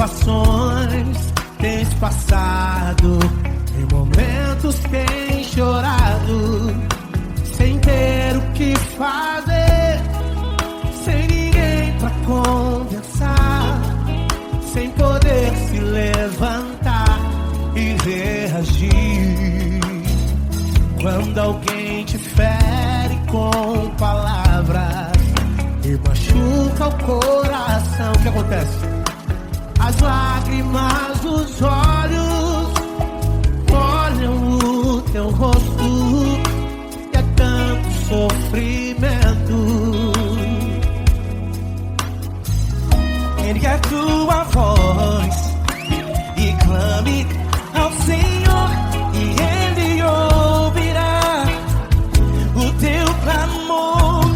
situações tens passado, em momentos tens chorado, sem ter o que fazer, sem ninguém pra conversar, sem poder se levantar e reagir. Quando alguém te fere com palavras e machuca o coração, o que acontece? As lágrimas dos olhos molham o teu rosto, e é tanto sofrimento. Ergue a tua voz e clame ao Senhor, e Ele ouvirá o teu clamor,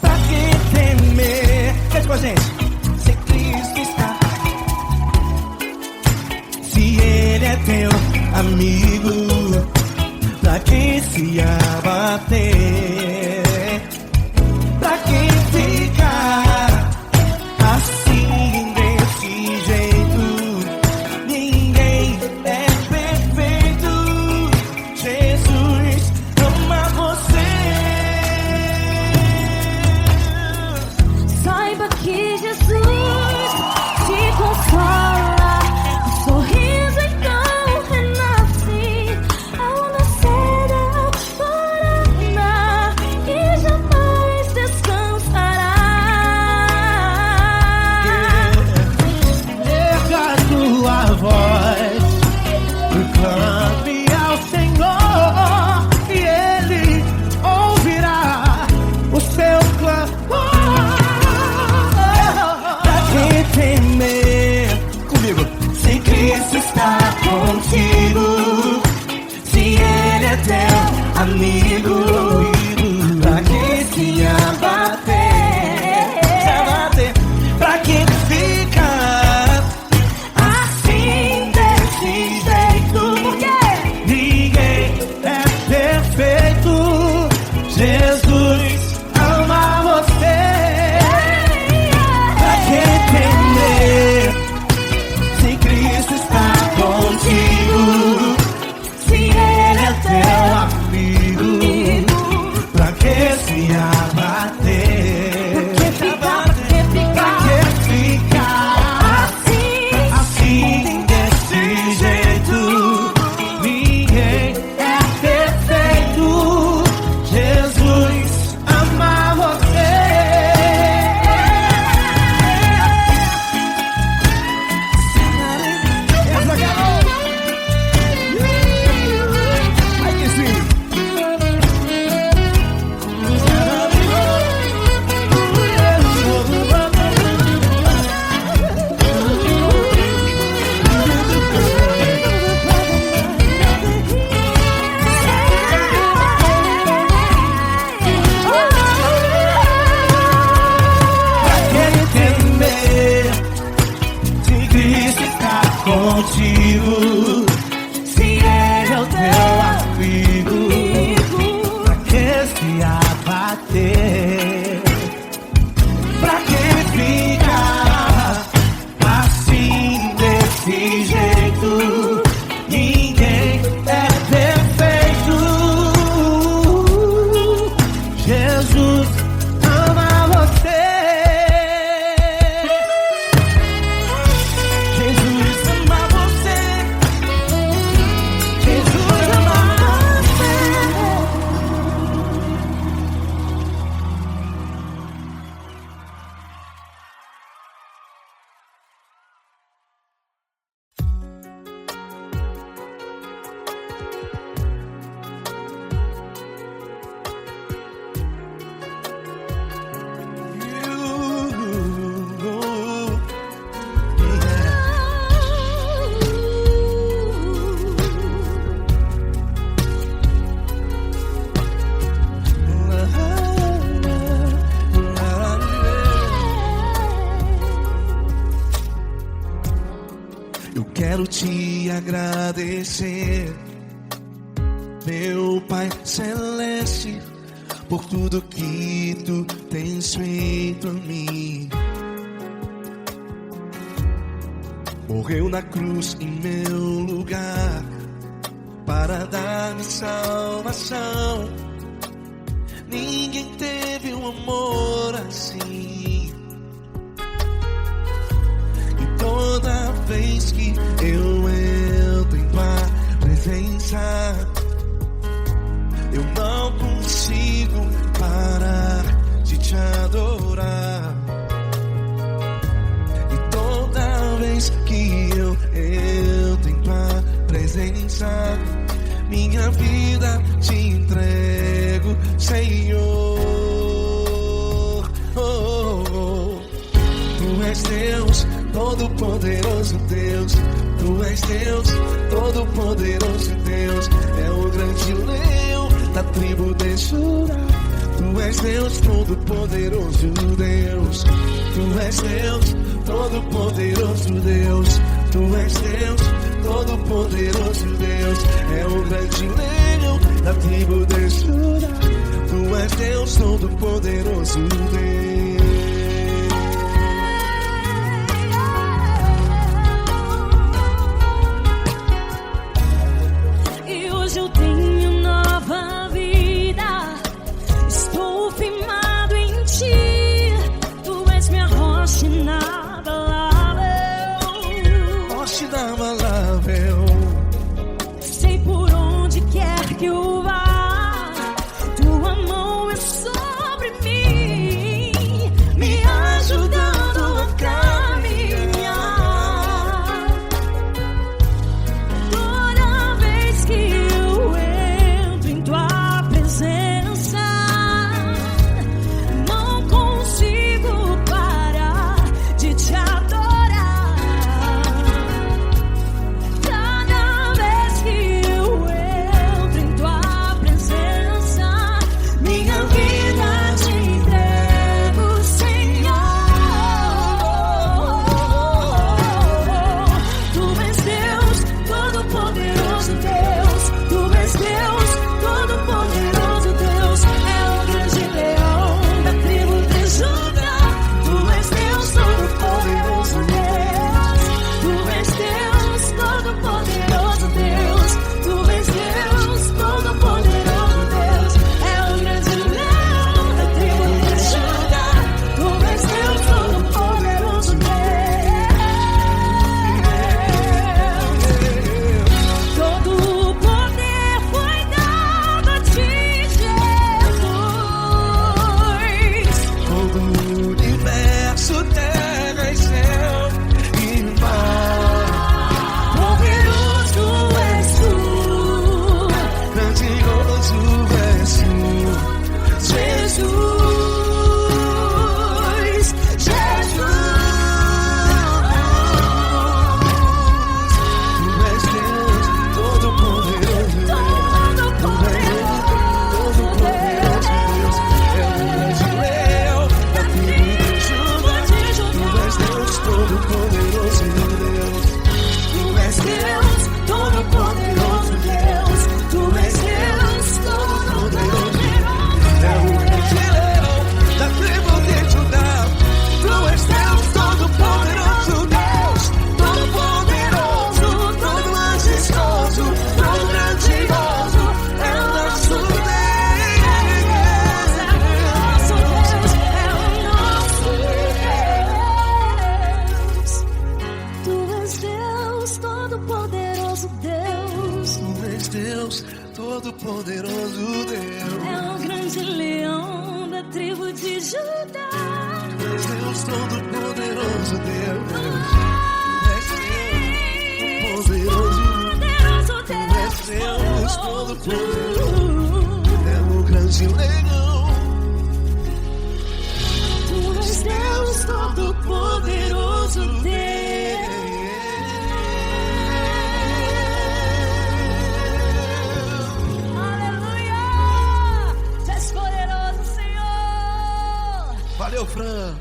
pra que temer? Cante com a gente. Se Cristo está, se Ele é teu amigo, pra que se abater? Pra que ficar assim desse jeito? Ninguém é perfeito. Jesus ama você. Saiba que Jesus te consola, o sorriso então renasce ao nascer da aurora e jamais descansará. Erga a tua voz e clame ao Senhor, e Ele ouvirá o seu clamor. Pra que temer? Comigo. Se Cristo está contigo, se Ele é teu amigo, pra que se abater? Pra que ficar assim desse jeito? Porque ninguém é perfeito. Jesus ama você. Pra que temer? Se Cristo está contigo, se Ele é teu amigo, pra que se abater? Pra que ficar assim desse jeito? Ninguém é perfeito. Jesus ama você. Ai que sim. Pra que temer? Se Cristo está contigo, se Ele é o teu amigo, pra que se abater? Pra que ficar assim desse jeito? Ninguém é perfeito. Jesus ama você. Jesus ama você. Jesus ama você. Eu quero te agradecer, meu Pai Celeste, por tudo que tu tens feito a mim. morreu na cruz em meu lugar para dar-me salvação. Ninguém teve um amor assim. E toda vez que eu entro em tua presença, eu não consigo parar de te adorar. E toda vez que eu entro em tua presença, minha vida te entrego, Senhor. Oh, oh, oh. Tu és Deus, Todo-Poderoso Deus. Tu és Deus, Todo-Poderoso Deus. É o grande leão da tribo de Judá. Tu és Deus, Todo-Poderoso Deus. Tu és Deus, Todo-Poderoso Deus. Tu és Deus, Todo-Poderoso Deus. É o grande leão da tribo de Judá. Tu és Deus, Todo-Poderoso Deus. E hoje eu tenho nova vida. Estou firmado em ti. Tu és minha rocha inabalável. Rocha inabalável. Sei por onde quer que eu vá, tua mão é sobre mim, me ajudando a caminhar. Toda vez que eu entro em tua presença, não consigo parar de te adorar. Cada vez que eu entro em tua presença, minha vida te entrego, Senhor. Tu és Deus, Todo-Poderoso Deus. Tu és Deus, Todo-Poderoso Deus. É o grande leão da tribo de Judá. Tu és Deus, Todo-Poderoso Deus. Tu és Deus, Todo-Poderoso Deus. Tu és Deus, Todo-Poderoso Deus. É o grande leão da tribo de Judá. Tu és Deus, Todo-Poderoso Deus. Todo o poder foi dado a ti, Jesus. Todo o universo, terra e céu e mar. Poderoso és tu, Grandioso és tu, Jesus, Jesus. Tu és Deus, Todo-Poderoso Deus. Tu és Deus, Todo-Poderoso Deus. É o grande leão da tribo de Judá. Tu és Deus, Todo-Poderoso Deus. Tu és Deus, Todo-Poderoso Deus. Tu és Deus, Todo-Poderoso Deus. É o grande leão da tribo de Judá. Tu és Deus, Todo-Poderoso Deus. Todo-Poderoso, todo majestoso, todo grandioso. É o nosso Deus. Nosso Deus é o nosso Deus. Tu és Deus, Todo-Poderoso Deus. Tu és Deus, Todo-Poderoso Deus. É o grande leão da tribo de Judá. Tu és Deus, Todo-Poderoso Deus. Tu és Deus, Poderoso. Poderoso Tu és Deus, Todo-Poderoso. É o grande leão. Tu és Deus, Todo-Poderoso Deus. Aleluia! Tu és poderoso, Senhor. Valeu, Fran.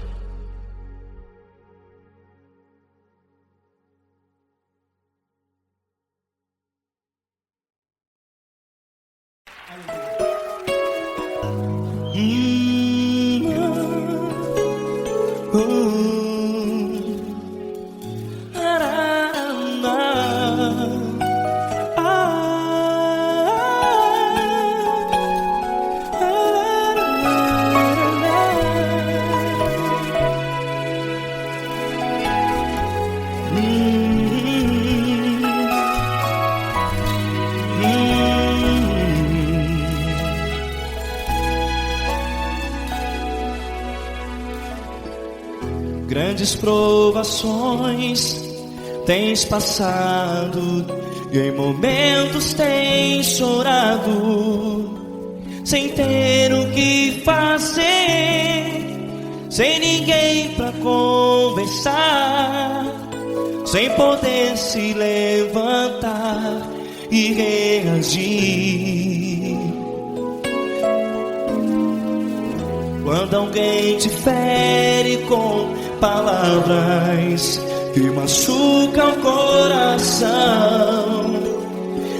grandes provações tens passado, e em momentos tens chorado, sem ter o que fazer, sem ninguém pra conversar, sem poder se levantar e reagir. Quando alguém te fere com palavras que machucam o coração,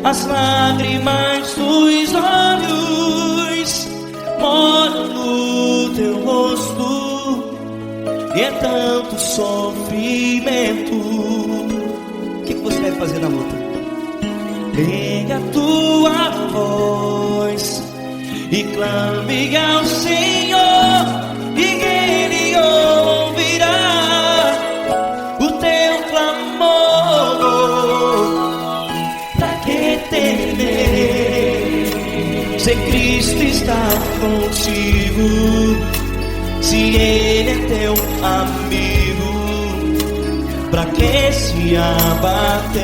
as lágrimas dos olhos moram no teu rosto, e é tanto sofrimento. O que você deve fazer na luta? Pega a tua voz e clame ao Senhor, e Ele ouvirá o teu clamor. Pra que temer, se Cristo está contigo, se Ele é teu amigo? Pra que se abater?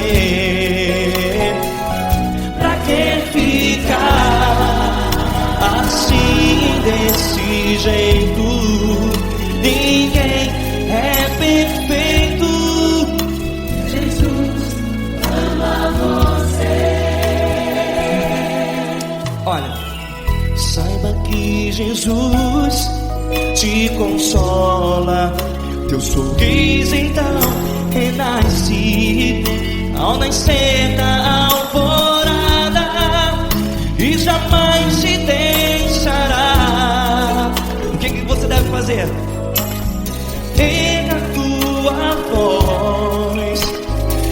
Pra que ficar assim, desse jeito? Ninguém é perfeito. Jesus ama você. Olha, saiba que Jesus te consola, teu sorriso então renasce ao nascer da alvorada, e jamais te deixará. O que você deve fazer? Erga a tua voz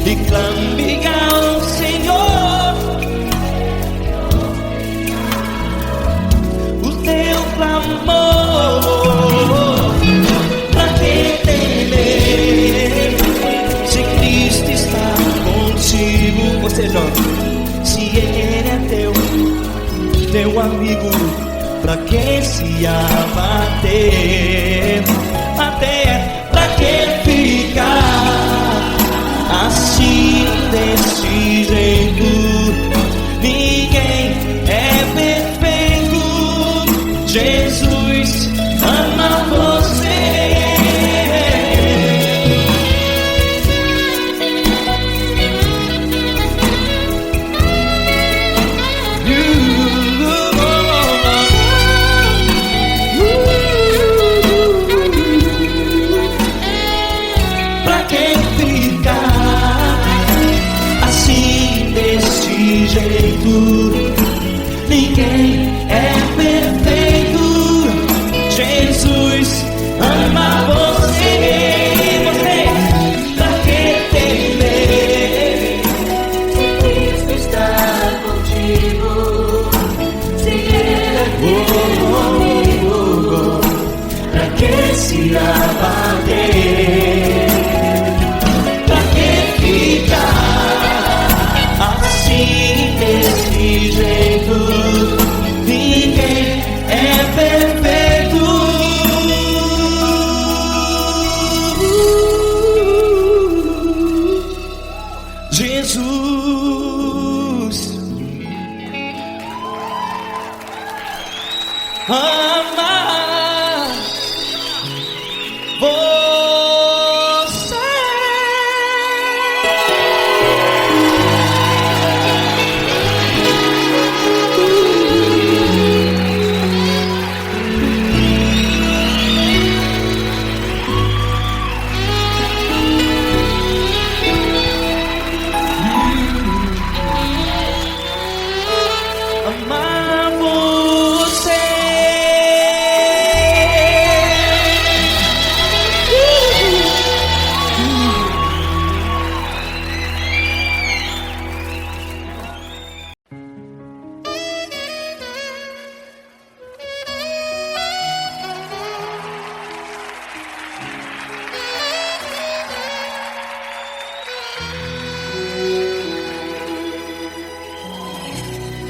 e clame ao Senhor, o teu clamor. Pra que temer, se Cristo está contigo? Ou seja, se Ele é teu amigo, pra que se abater? Até pra que ficar assim, desse jeito? Ninguém é perfeito. Jesus ama você. Ninguém é perfeito. Jesus ama você. Pra que temer, se Cristo está contigo, se Ele é teu amigo? Pra que se abater? Pra que ficar assim, desse jeito? Ninguém é perfeito. Jesus ama você. Amar você.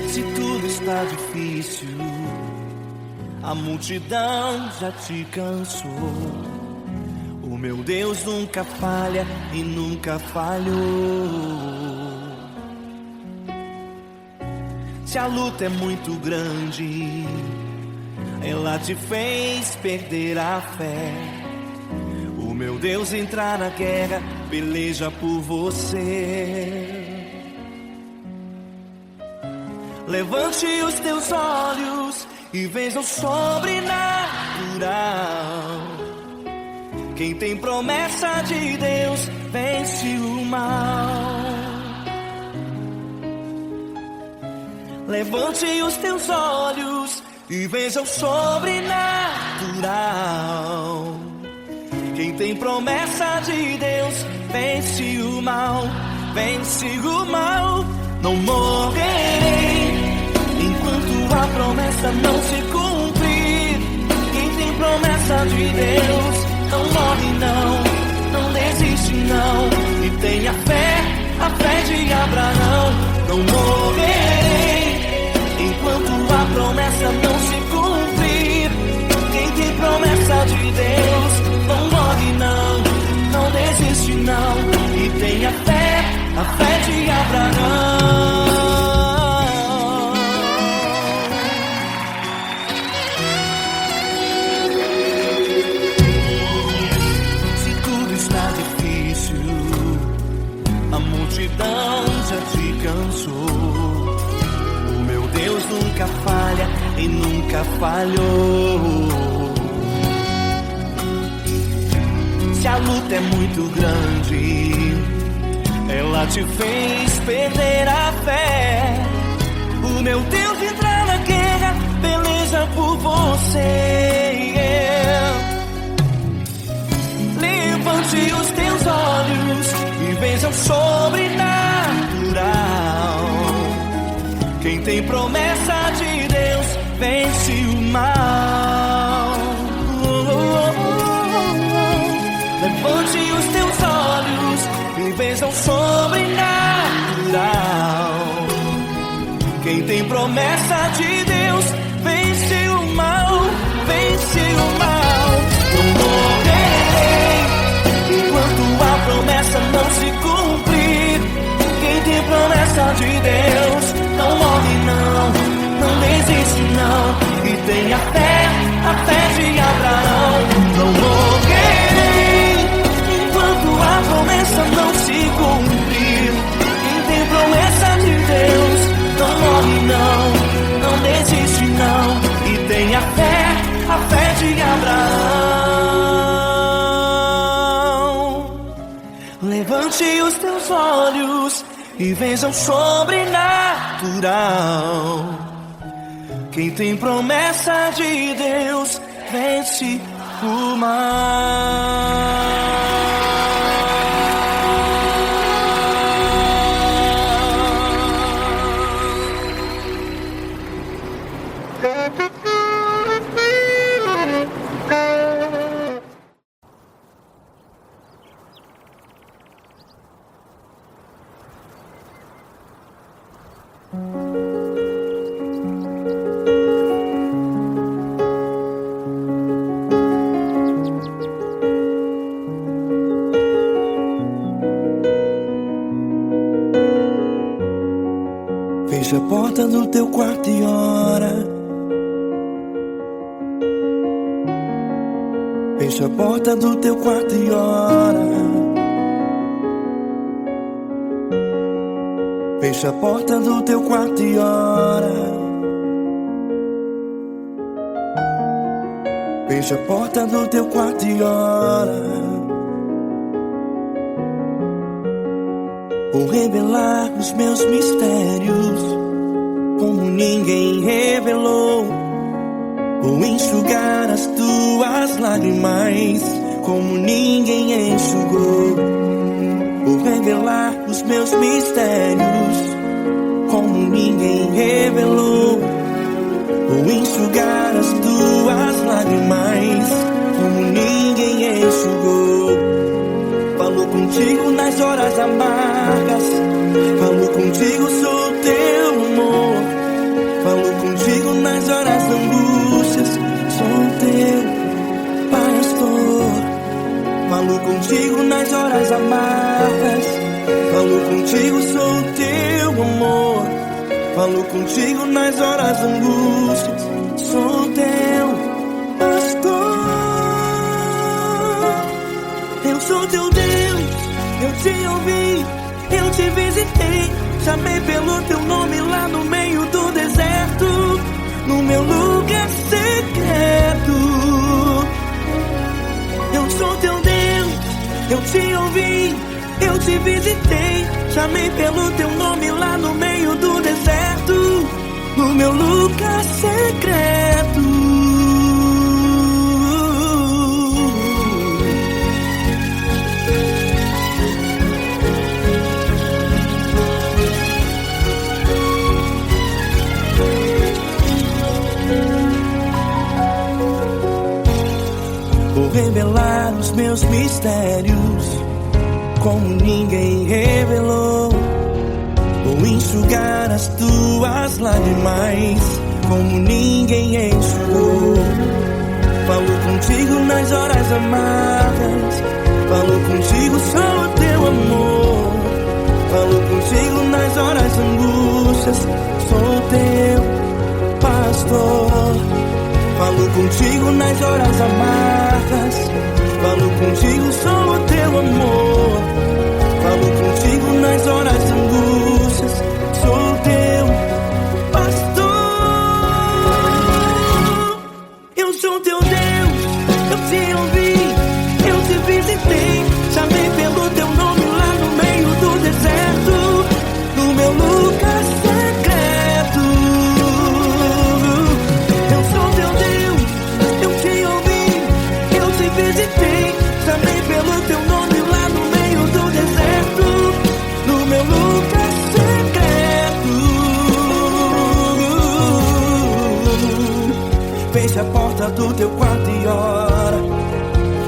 Se tudo está difícil, a multidão já te cansou, o O meu Deus nunca falha e nunca falhou. Se a luta é muito grande, ela te fez perder a fé. O meu Deus entrar na guerra, peleja por você. Levante os teus olhos e veja o sobrenatural. Quem tem promessa de Deus vence o mal. Levante os teus olhos e veja o sobrenatural. Quem tem promessa de Deus vence o mal, vence o mal. Não morrerei enquanto a promessa não se cumprir. Quem tem promessa de Deus não morre não, não desiste não. E tenha fé, a fé de Abraão. Não morrerei enquanto a promessa não se cumprir. Quem tem promessa de Deus não morre não, não desiste não. E tenha fé, a fé de Abraão. Se tudo está difícil, a multidão já te cansou. O meu Deus nunca falha e nunca falhou. Se a luta é muito grande, ela te fez perder a fé. O meu Deus entrar na guerra, peleja por você. Levante os teus olhos e veja o sobrenatural. Quem tem promessa de Deus vence o mal. Levante os teus olhos e veja o sobrenatural. Quem tem promessa de Deus vence o mal, vence o mal. Não morrerei enquanto a promessa não se cumprir. Quem tem promessa de Deus não morre não, não desiste não. E tenha fé, a fé de Abraão. Não morrerei enquanto a promessa não se cumprir. Quem tem promessa de Deus não morre não, não desiste não. E tenha fé, a fé de Abraão. Levante os teus olhos e veja o sobrenatural. Quem tem promessa de Deus vence o mal. Fecha a porta do teu quarto e ora. Fecha a porta do teu quarto e ora. Fecha a porta do teu quarto e ora. Fecha a porta do teu quarto e ora. Vou revelar os meus mistérios como ninguém revelou. Vou enxugar as tuas lágrimas como ninguém enxugou. Vou revelar os meus mistérios como ninguém revelou. Vou enxugar as tuas lágrimas como ninguém enxugou. Falo contigo nas horas amargas, falo contigo, sou teu amor. Falo contigo nas horas da angústias, sou teu pastor. Falo contigo nas horas amargas. Falo contigo, sou o teu amor. Falo contigo nas horas angústias. Sou o teu pastor. Eu sou teu Deus, eu te ouvi, eu te visitei. Chamei pelo teu nome lá no meio do deserto, no meu lugar secreto. Eu sou teu Deus, eu te ouvi, eu te visitei. Chamei pelo teu nome lá no meio do deserto, no meu lugar secreto. Vou revelar os meus mistérios como ninguém revelou. Vou enxugar as tuas lágrimas como ninguém enxugou. Falo contigo nas horas amargas. Falo contigo, sou o teu amor. Falo contigo nas horas angústias. Sou o teu pastor. Falo contigo nas horas amargas. Falo contigo, sou o teu amor. Falo contigo nas horas angústias. Sou o teu pastor. Eu sou teu Deus, eu te ouvi, eu te visitei. Chamei pelo teu nome lá no meio do deserto, no meu lugar secreto. Eu sou teu Deus, eu te ouvi, eu te visitei. Chamei pelo teu nome lá no meio do deserto, no meu lugar secreto. Feche a porta do teu quarto e ora.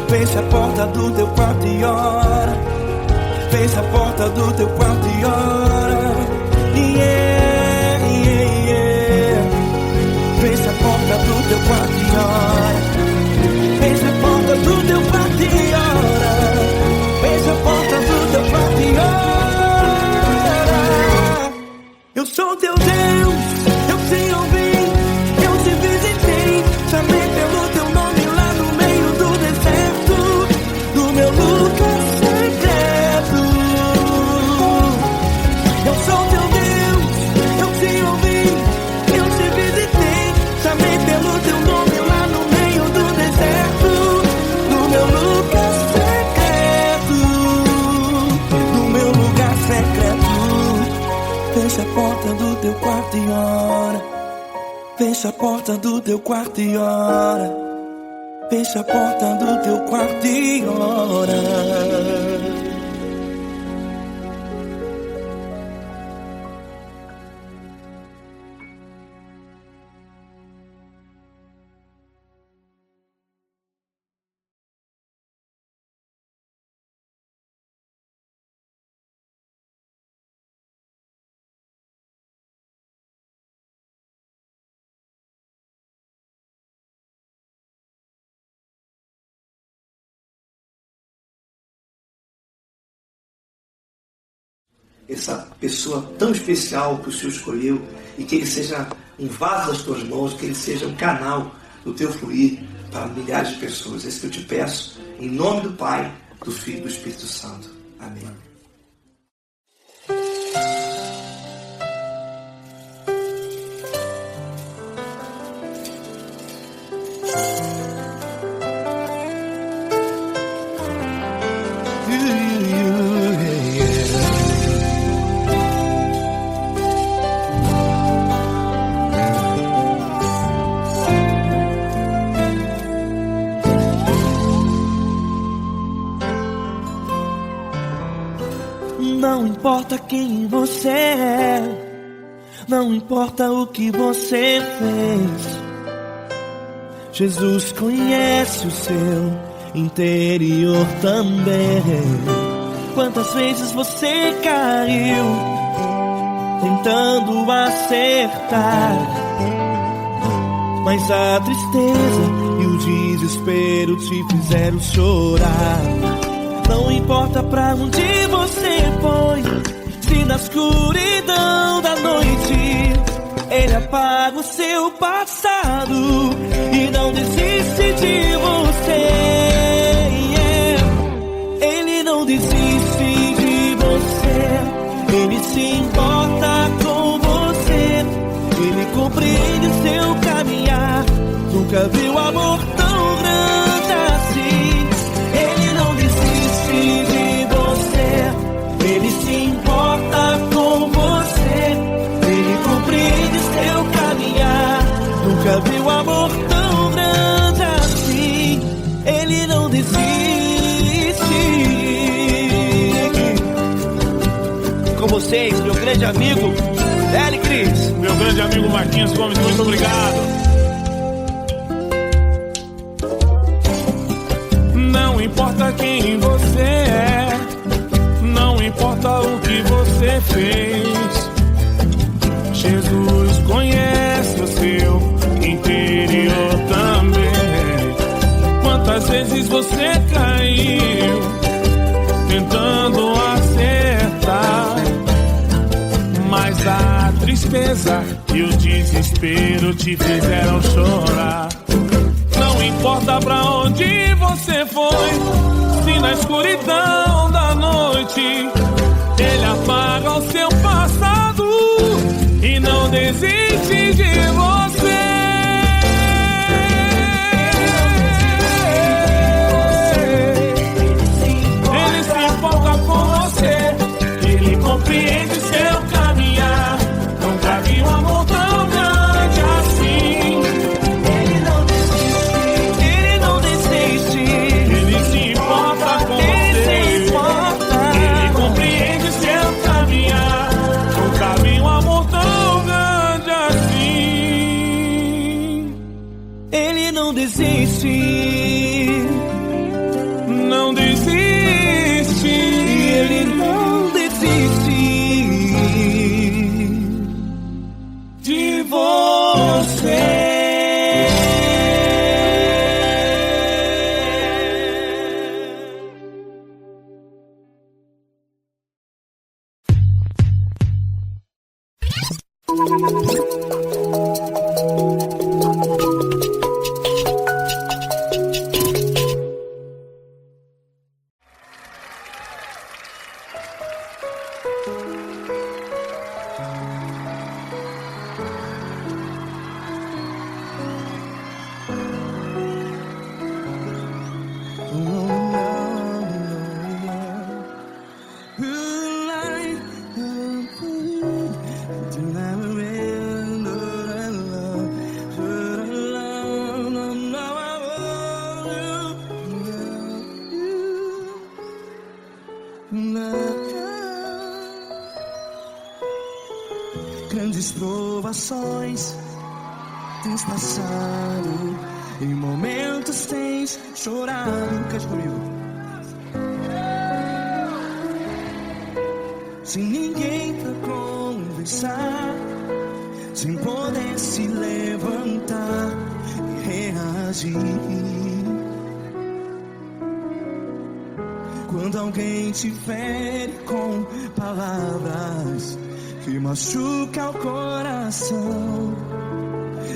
Feche a porta do teu quarto e ora. Feche a porta do teu quarto e ora. Yeah, yeah, yeah. Feche a porta do teu quarto e ora. Feche a porta do teu quarto e ora. Feche a porta do teu quarto e ora. Eu sou teu Deus, eu te ouvi, eu te visitei. Chamei pelo teu nome lá no meio do deserto, no meu lugar secreto. Eu sou teu Deus, eu te ouvi, eu te visitei. Chamei pelo teu nome lá no meio do deserto, no meu lugar secreto, no meu lugar secreto. Fecha a porta do teu quarto e ora. Fecha a porta do teu quarto e ora. Fecha a porta do teu quarto e ora. Essa pessoa tão especial que o Senhor escolheu, e que ele seja um vaso das tuas mãos, que ele seja um canal do teu fluir para milhares de pessoas. É isso que eu te peço, em nome do Pai, do Filho e do Espírito Santo. Amém. Não importa quem você é, não importa o que você fez, Jesus conhece o seu interior também. Quantas vezes você caiu tentando acertar, mas a tristeza e o desespero te fizeram chorar. Não importa pra onde você foi, se na escuridão da noite Ele apaga o seu passado e não desiste de você. Ele não desiste de você. Ele se importa com você. Ele compreende o seu caminhar. Nunca viu amor tão grande assim. Ele não desiste de você. Ele se importa com você. Ele compreende seu caminhar. Nunca viu amor tão grande assim. Ele não desiste. Com vocês, meu grande amigo L. Cris. Meu grande amigo Marquinhos Gomes, muito obrigado. Não importa quem você é, não importa o que você fez, Jesus conhece o seu interior também. Quantas vezes você caiu tentando acertar, mas a tristeza e o desespero te fizeram chorar. Não importa pra onde você foi, se na escuridão da noite Ele apaga o seu passado e não desiste de você. Ele se importa com você. Ele compreende seu caminhar. Nunca vi um amor tão grande assim. Ele não desiste. Ele não desiste. Ele se importa com você. Ele compreende seu caminhar. Nunca vi um amor tão grande assim. Ele não desiste. Não desiste. Ele não desiste De você. Grandes provações tens passado, em momentos tens chorado. Cante comigo. Sem ninguém pra conversar, sem poder se levantar e reagir. Quando alguém te fere com palavras que machuca o coração,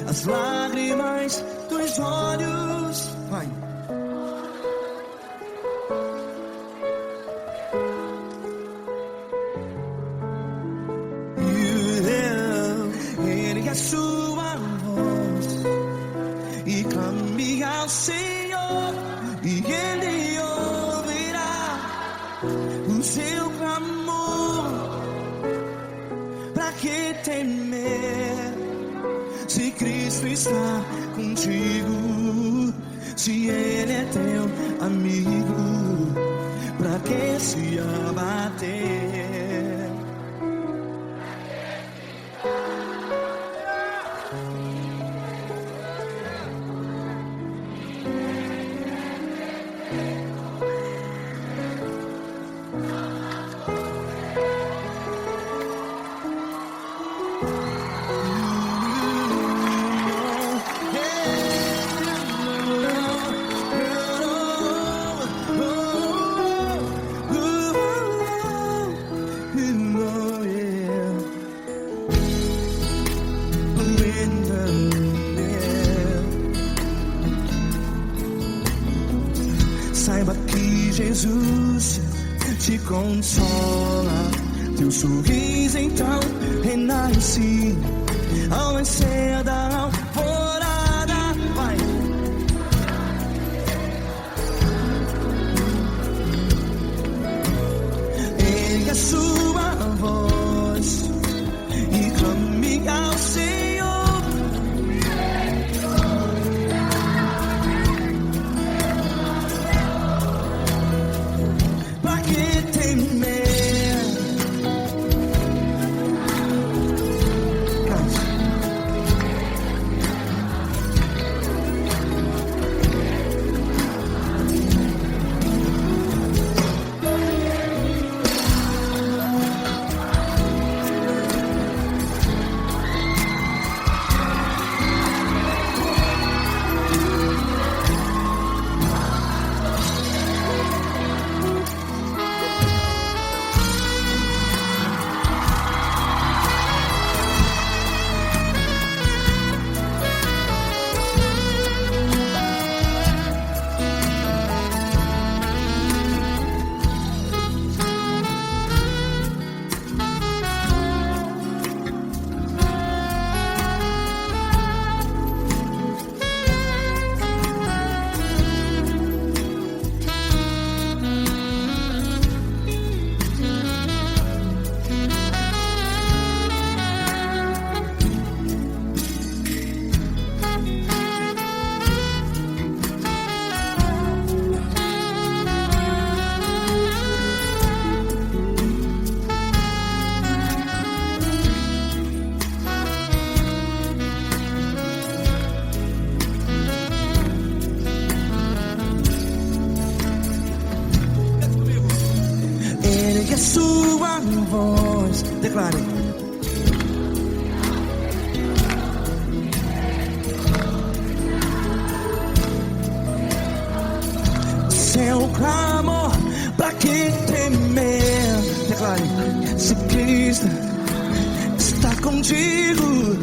as lágrimas dos olhos, vai. Ergue a sua voz e clame ao Senhor, e Ele ouvirá o seu clamor. Pra que temer, se Cristo está contigo? Se Ele é teu amigo, pra que se abater? Jesus te consola. Teu sorriso então renasce ao nascer da alvorada. Vai. Ergue a sua voz e clame ao Senhor. Pra que temer? Ergue a sua voz, declare. Seu clamor, pra que temer? Declare. Se Cristo está contigo,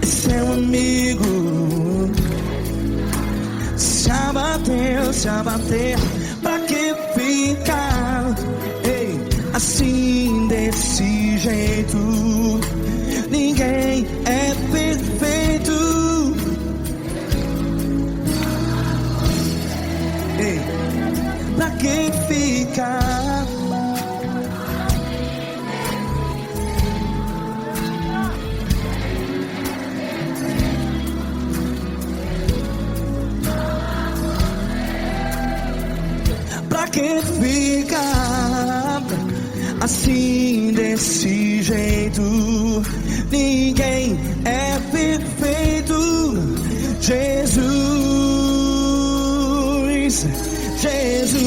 é seu amigo. Se abater, pra que ficar? Ei, assim desse jeito, ninguém é perfeito. Ei, pra que ficar? Pra que ficar assim desse jeito? Ninguém é perfeito. Jesus, Jesus.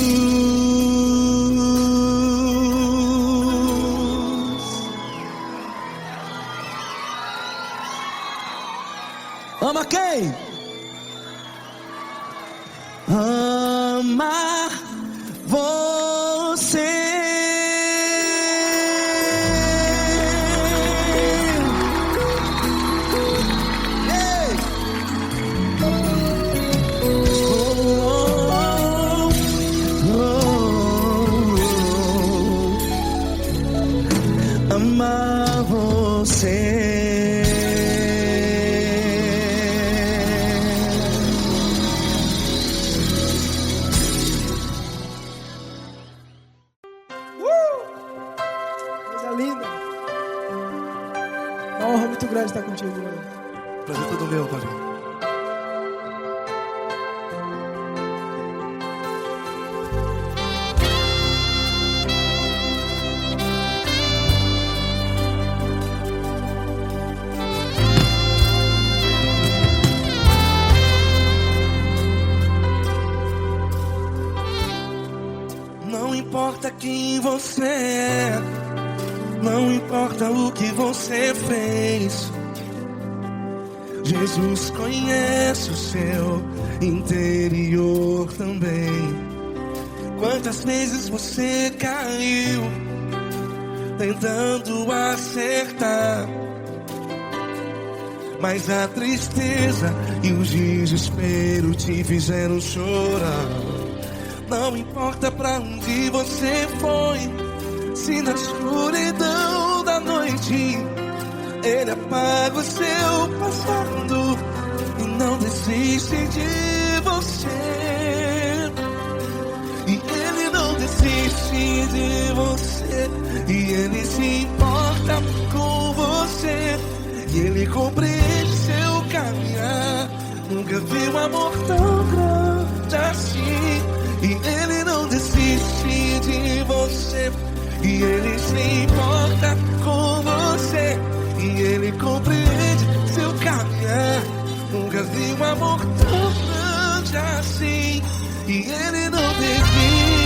Ama quem? Ama você. Ama você. Coisa linda. Uma honra muito grande estar contigo, Deus. Prazer todo meu, Paulinho. Não importa quem você é, não importa o que você fez, Jesus conhece o seu interior também. Quantas vezes você caiu tentando acertar, mas a tristeza e o desespero te fizeram chorar. Não importa pra onde você foi, se na escuridão da noite Ele apaga o seu passado e não desiste de você. E Ele não desiste de você, e Ele se importa com você, e Ele compreende seu caminhar. Nunca vi um amor tão grande assim. E Ele não desiste de você, e Ele se importa com você, e Ele compreende seu caminhar. Nunca vi um amor tão grande assim. E Ele não desiste.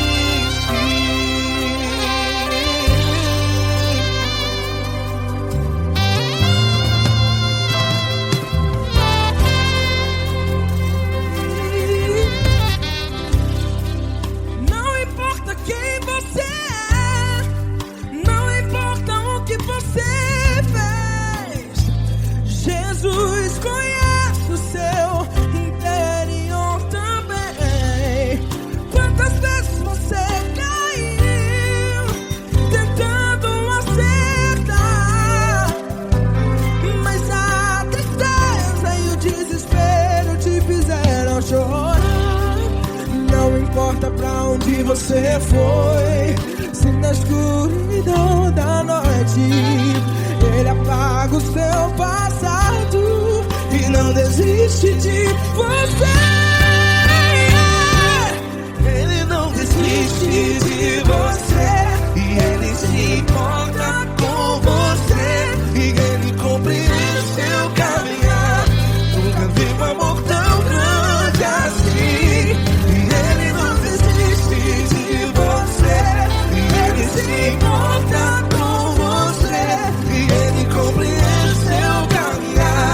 Não importa quem você é, não importa o que você fez, Jesus conhece o seu interior também. Quantas vezes você caiu tentando acertar, mas a tristeza e o desespero te fizeram chorar. Não importa pra onde você foi, se na escuridão da noite Ele apaga o seu passado e não desiste de você. Ele não desiste de você, e Ele se importa com você, e Ele compreende seu caminhar. Nunca vi um amor tão grande assim. E Ele não desiste de você, e Ele se importa com você, e Ele compreende seu caminhar.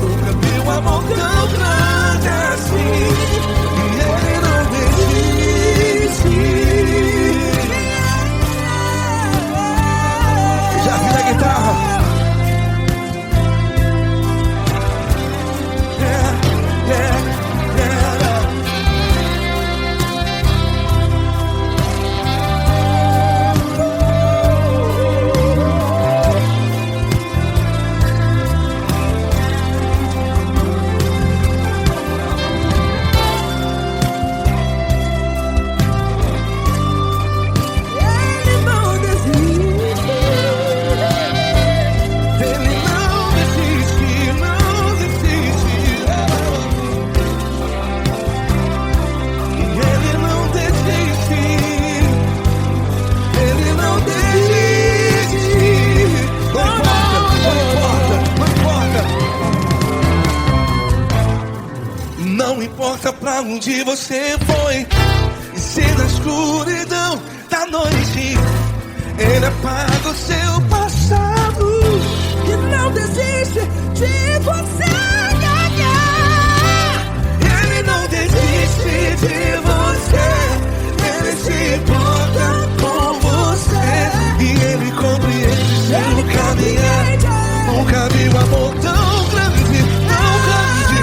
Nunca vi um amor tão grande assim. E Ele não desiste. Já vi a guitarra. Ele não desiste. Ele não desiste, não desiste. E Ele não desiste. Ele não desiste. Não importa. Não importa pra onde você foi, e se na escuridão da noite Ele apaga o seu passado E não desiste de você. Ele não desiste de você, Ele se importa com você, e Ele compreende seu caminhar. Nunca vi um amor tão grande, tão grande.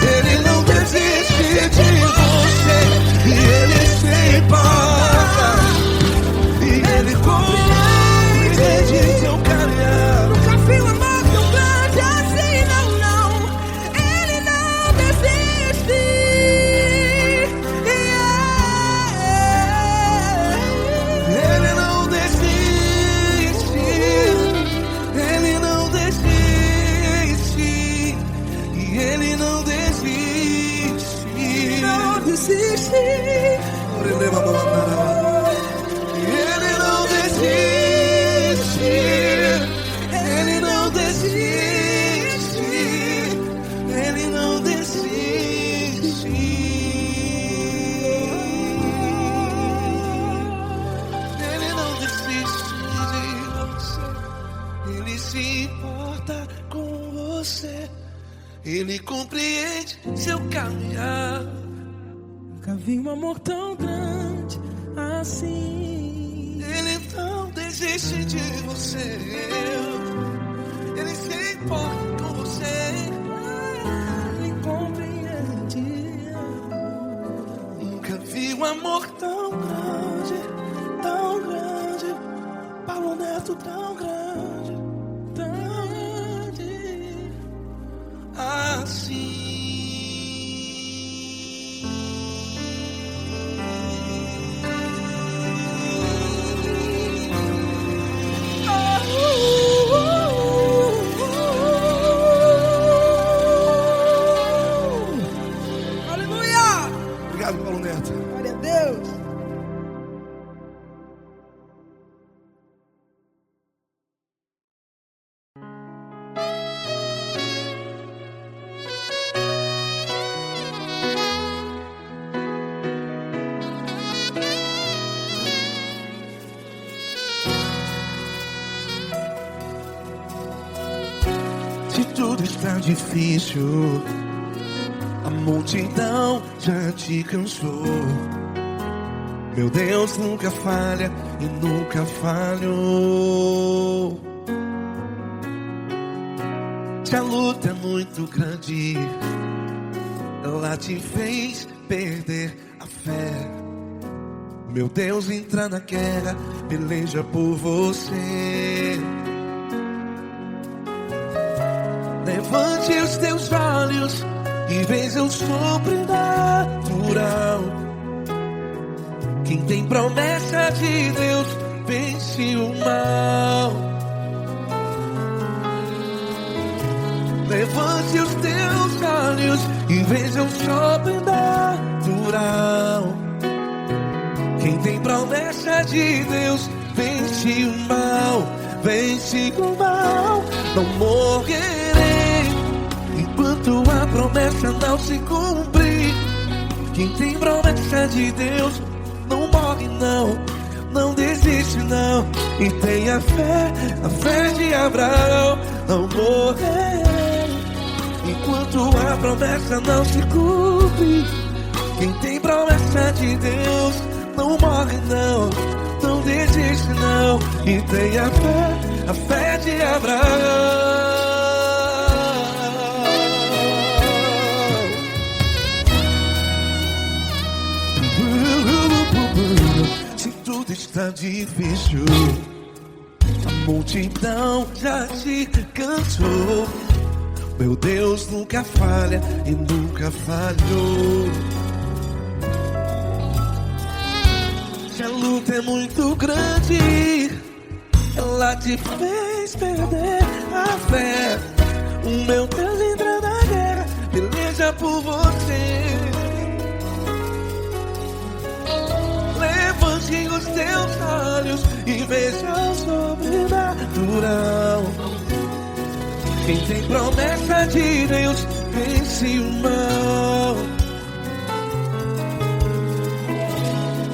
Ele não desiste de você, e Ele se importa, e Ele compreende seu caminhar. Nunca vi um amor tão grande assim, não, não. Ele não desiste. Ele não desiste, Ele não desiste, e Ele não desiste. Não desiste. Ele não desiste, Ele não desiste, Ele não desiste. Ele não desiste de você, Ele se importa com você, Ele compreende seu caminhar. Nunca vi um amor tão grande assim. Ele não desiste de você, Ele se importa com você, Ele compreende. Nunca vi um amor tão grande, Paulo Neto tão grande, assim. Aleluia! Obrigado, Paulo Neto. Glória a Deus. Se tudo está difícil, a multidão já te cansou. Meu Deus nunca falha e nunca falhou. Se a luta é muito grande, ela te fez perder a fé. Meu Deus entra na guerra, peleja por você. Levante os teus olhos e veja o sobrenatural. Quem tem promessa de Deus vence o mal. Levante os teus olhos e veja o sobrenatural. Quem tem promessa de Deus vence o mal. Vence o mal. Não morrerei enquanto a promessa não se cumprir. Quem tem promessa de Deus não morre não, não desiste não. E tenha fé, a fé de Abraão. Não morrerei enquanto a promessa não se cumpre. Quem tem promessa de Deus não morre não, não desiste não. E tenha fé, a fé de Abraão. Se tudo está difícil, a multidão já te cansou. Meu Deus nunca falha e nunca falhou. Se a luta é muito grande, ela te fez perder a fé. O meu Deus entra na guerra, peleja por você. Levante os teus olhos e veja o sobrenatural. Quem tem promessa de Deus vence o mal.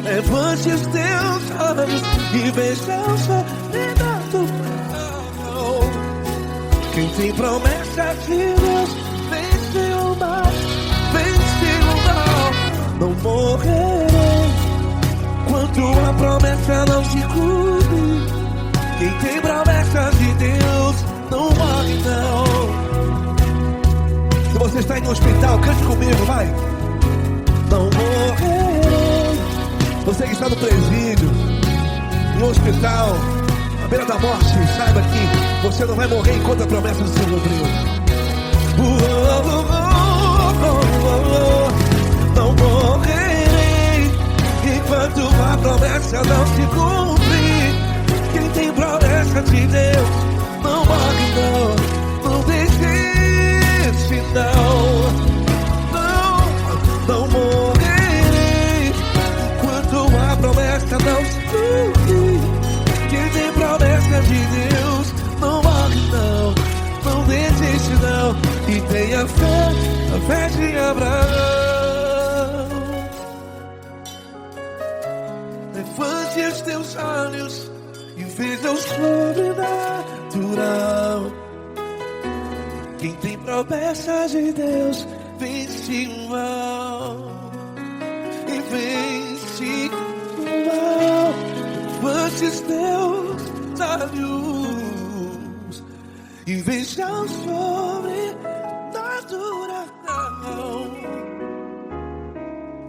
Levante os teus olhos e veja o sobrenatural. Quem tem promessa de Deus vence o mal. Vence o mal. Não morrerei enquanto a promessa não se cumpre. Quem tem promessa de Deus não morre não. Se você está em um hospital, cante comigo, vai. Não morrerei. Você que está no presídio, no hospital, à beira da morte, saiba que você não vai morrer enquanto a promessa não se cumpriu. Não morrerei enquanto a promessa não se cumprir. Quem tem promessa de Deus não morre não, não desiste não. Não morrerei enquanto a promessa não se cumprir. Quem tem promessa de Deus não morre não, não desiste não. E tenha fé, a fé de Abraão. Levante os teus olhos e veja o sobrenatural. Quem tem promessa de Deus vence o mal. E vence o mal. Levante os teus olhos e veja o sobrenatural.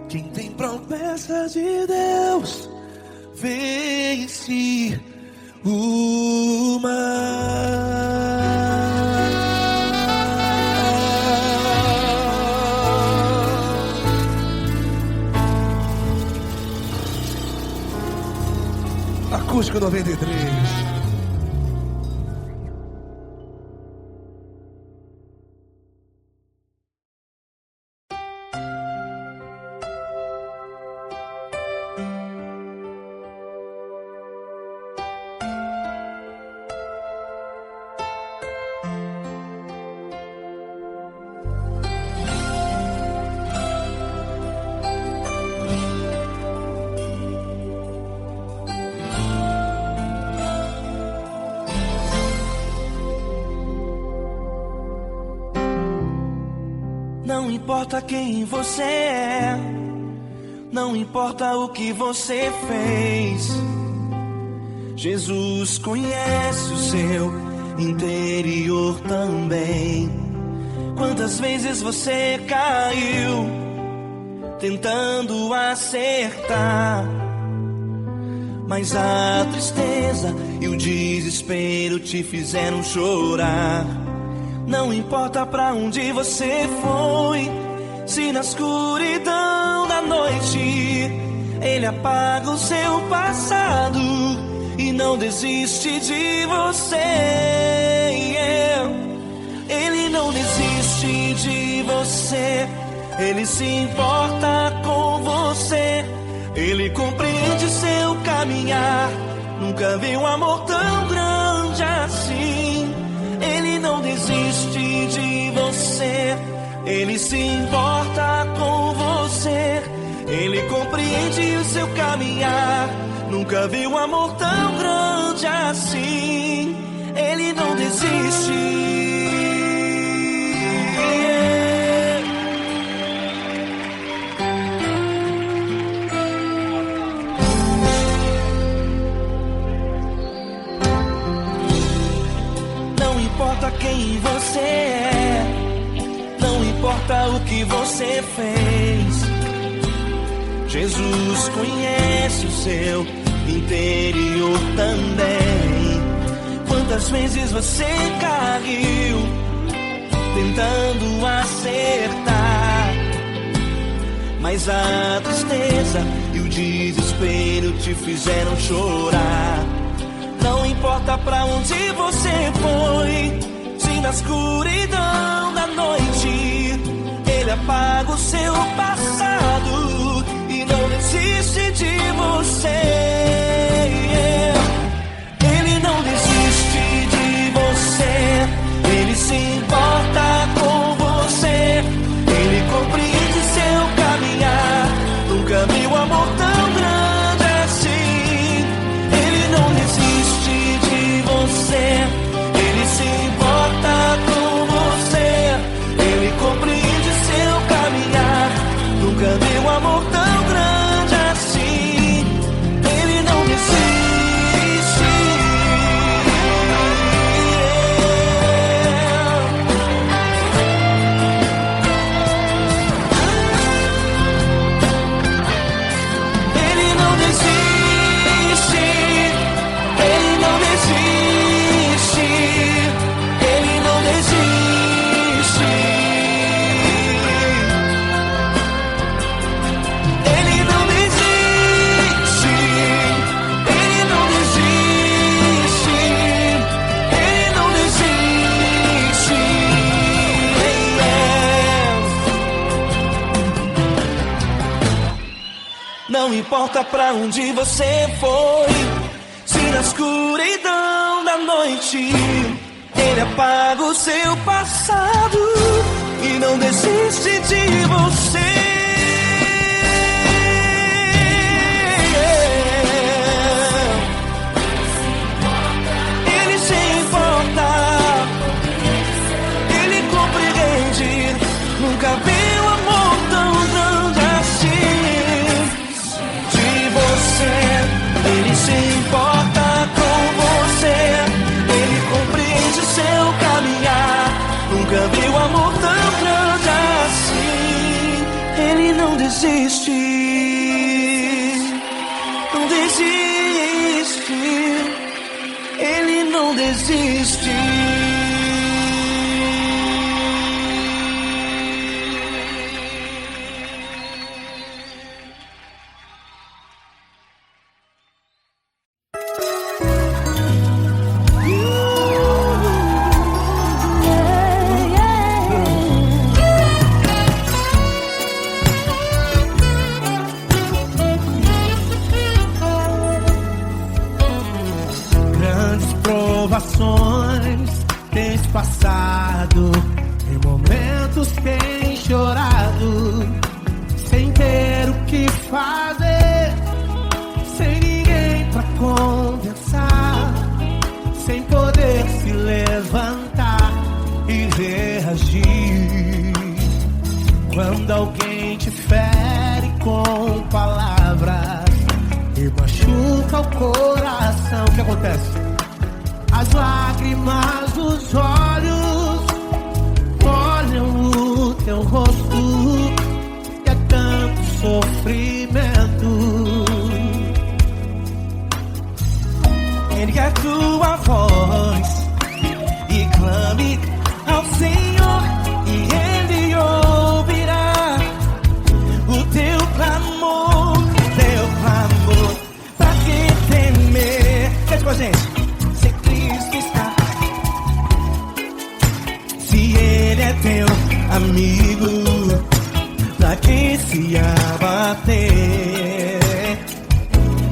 Quem tem Promessa de Deus vence o mar. Acústico 93. Não importa quem você é, não importa o que você fez, Jesus conhece o seu interior também. Quantas vezes você caiu tentando acertar, mas a tristeza e o desespero te fizeram chorar. Não importa pra onde você foi, se na escuridão da noite Ele apaga o seu passado e não desiste de você. Ele não desiste de você, Ele se importa com você, Ele compreende seu caminhar. Nunca vi um amor tão grande assim. Ele não desiste de você, Ele se importa com você, Ele compreende o seu caminhar. Nunca vi um amor tão grande assim. Ele não desiste. Não importa quem você é, não importa o que você fez, Jesus conhece o seu interior também. Quantas vezes você caiu tentando acertar, mas a tristeza e o desespero te fizeram chorar. Não importa pra onde você foi, se na escuridão da noite Ele apaga o seu passado e não desiste de você. Ele não desiste de você, Ele se importa com você, Ele compreende seu caminhar. Nunca vi um amor tão grande assim. Ele não desiste de você, Ele se importa com você, Ele compreende seu caminhar. Nunca vi um amor tão grande assim. Ele não desiste. Ele não desiste. Ele não desiste. Ele não desiste. Ele não desiste. Ele não desiste. Ele não desiste. Não importa pra onde você foi, se na escuridão da noite Ele apaga o seu passado e não desiste de você. Ele se importa, Ele compreende. Nunca vi um amor tão grande assim. De você, Ele se importa com você, Ele compreende o seu caminhar. Nunca vi um amor tão grande assim. desiste, Ele não desiste. Provações tens passado, em momentos tens chorado, sem ter o que fazer, sem ninguém pra conversar, sem poder se levantar e reagir. Quando alguém te fere com palavras e machuca o coração, o que acontece? As lágrimas dos olhos molham o teu rosto e é tanto sofrimento. Ergue a tua voz e clame ao Senhor e Ele ouvirá o teu clamor, pra que temer? Cante com a gente. É teu amigo, pra quem se abater,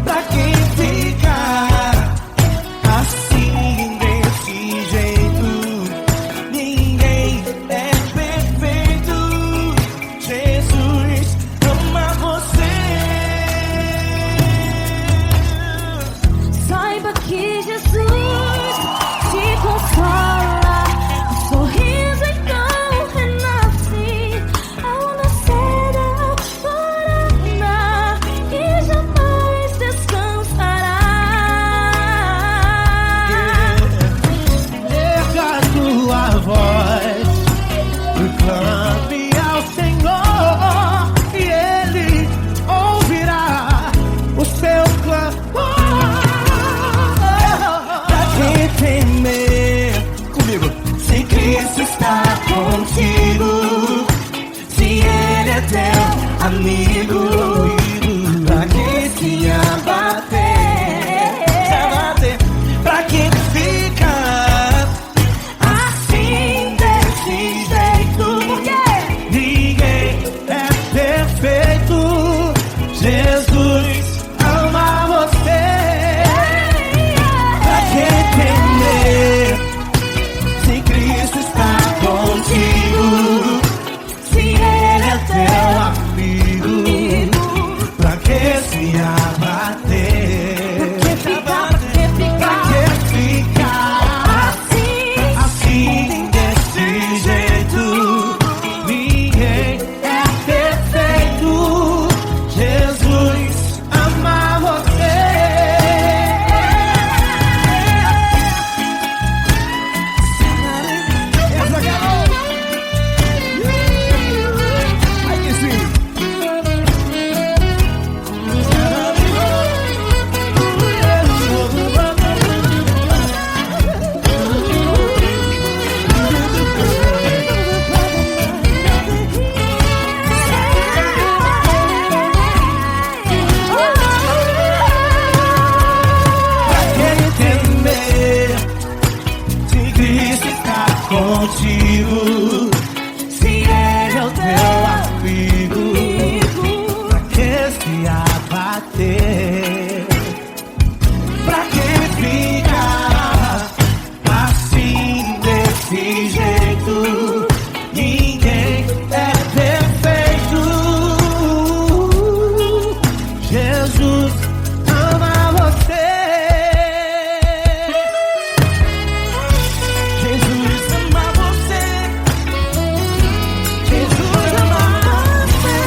pra quem ficar assim desse jeito. Ninguém é perfeito, Jesus ama você. Saiba que Jesus te consola, o sorriso então renasce ao nascer da aurora e jamais descansará. Erga a tua voz e clame ao Senhor e Ele ouvirá o seu clamor. Pra que temer? Comigo. Se Cristo está contigo, se Ele é teu amigo, pra que se abater? Pra que fica assim desse jeito? Porque Ninguém é perfeito, Jesus ama você. pra que temer? Se Cristo está contigo, se Ele é teu Amigo, pra que se abater? Pra que ficar assim desse jeito? Ninguém é perfeito, Jesus ama você. Essa galera, aí que sim. Pra que temer? Se Cristo está contigo, se Ele é o teu amigo, pra que se abater? Pra que ficar assim desse jeito? Ninguém é perfeito, Jesus ama você. Jesus ama você. Jesus ama você.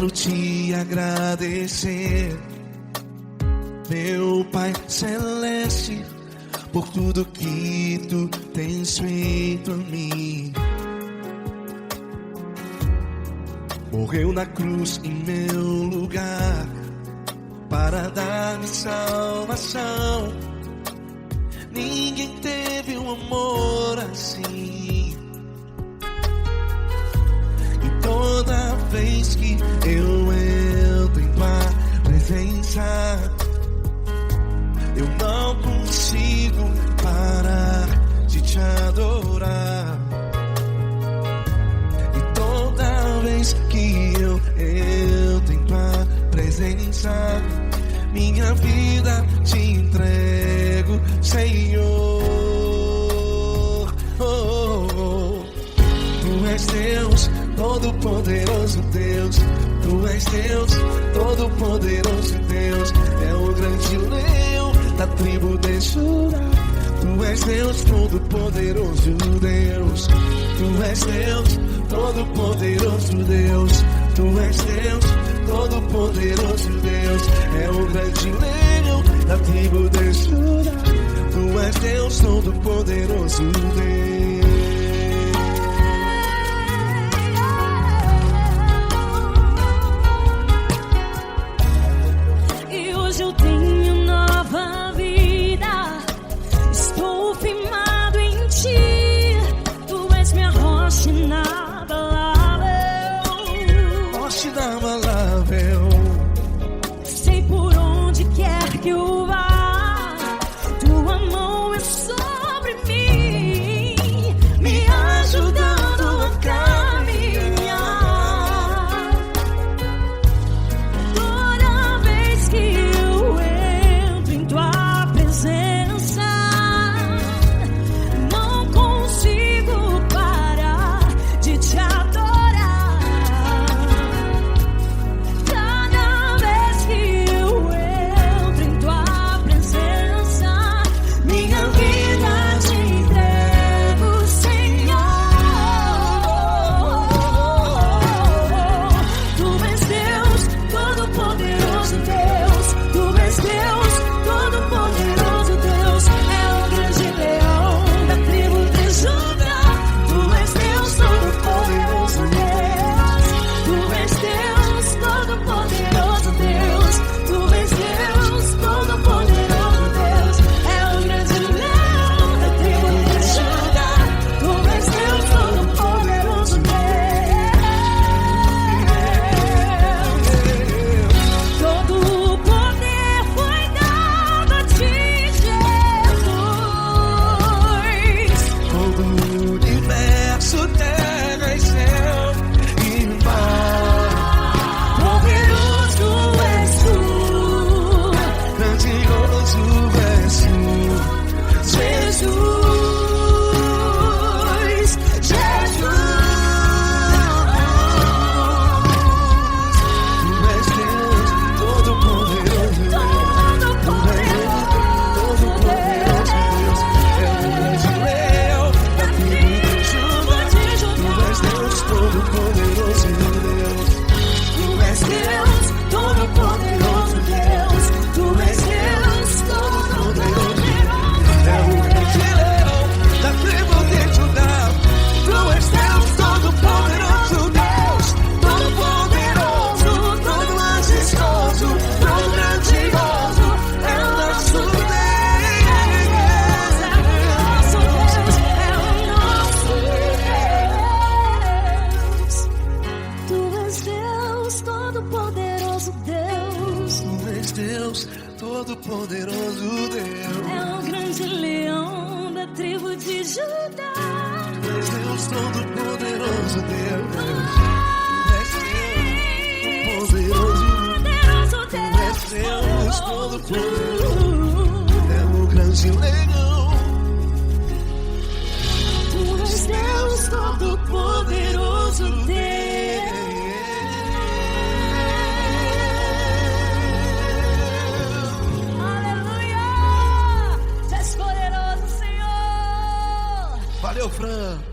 quero te agradecer, meu Pai Celeste, por tudo que tu tens feito a mim. Morreu na cruz em meu lugar para dar-me salvação. Ninguém teve um amor assim. E toda vez que eu entro em tua presença, eu não consigo parar de te adorar. E toda vez que eu entro em tua presença, minha vida te entrego, Senhor. Tu és Deus, Todo-Poderoso Deus. Tu és Deus, Todo-Poderoso Deus. É o grande leão da tribo de Judá. Tu és Deus, Todo-Poderoso Deus. Tu és Deus, Todo-Poderoso Deus. Tu és Deus, Todo-Poderoso Deus. É o grande leão da tribo de Judá. Tu és Deus, Todo-Poderoso Deus. E hoje eu tenho nova vida. Estou firmado em ti. Tu és minha rocha inabalável. Rocha inabalável. Sei por onde quer que eu vá, tua mão é sobre mim, me ajudando a caminhar. Toda vez que eu entro em tua presença, não consigo parar de te adorar. Cada vez que eu entro em tua presença, minha vida te entrego, Senhor. Tu és Deus, Todo-Poderoso Deus. Tu és Deus, Todo-Poderoso Deus. É o grande leão da tribo de Judá. Tu és Deus, Todo-Poderoso Deus. Tu és Deus, Todo-Poderoso Deus. Tu és Deus, Todo-Poderoso Deus. É o grande leão da tribo de Judá. Tu és Deus, Todo-Poderoso Deus. Todo o poder foi dado a ti, Jesus. Todo o universo, terra e céu e mar. Poderoso és tu, Grandioso és tu, Jesus. Jesus. Tu és Deus, Todo-Poderoso Deus. Todo-Poderoso Deus. É o grande leão da tribo de Judá. Tu és Deus, Todo-Poderoso Deus. Tu és Deus, Todo-Poderoso Deus. Tu és Deus, Todo-Poderoso É o grande leão da tribo de Judá. Tu és Deus, Todo-Poderoso Deus. Todo-Poderoso, todo majestoso, todo grandioso. É o nosso Deus. Tu és Deus, Todo-Poderoso Deus. Tu és Deus, Todo-Poderoso Deus. É o grande leão da tribo de Judá. Tu és Deus, Todo-Poderoso Deus. Tu és Deus, Poderoso Tu és Deus, Deus. Todo-Poderoso. É o grande leão. Tu és Deus, Todo-Poderoso Deus. Aleluia! Tu és poderoso, Senhor. Valeu, Fran.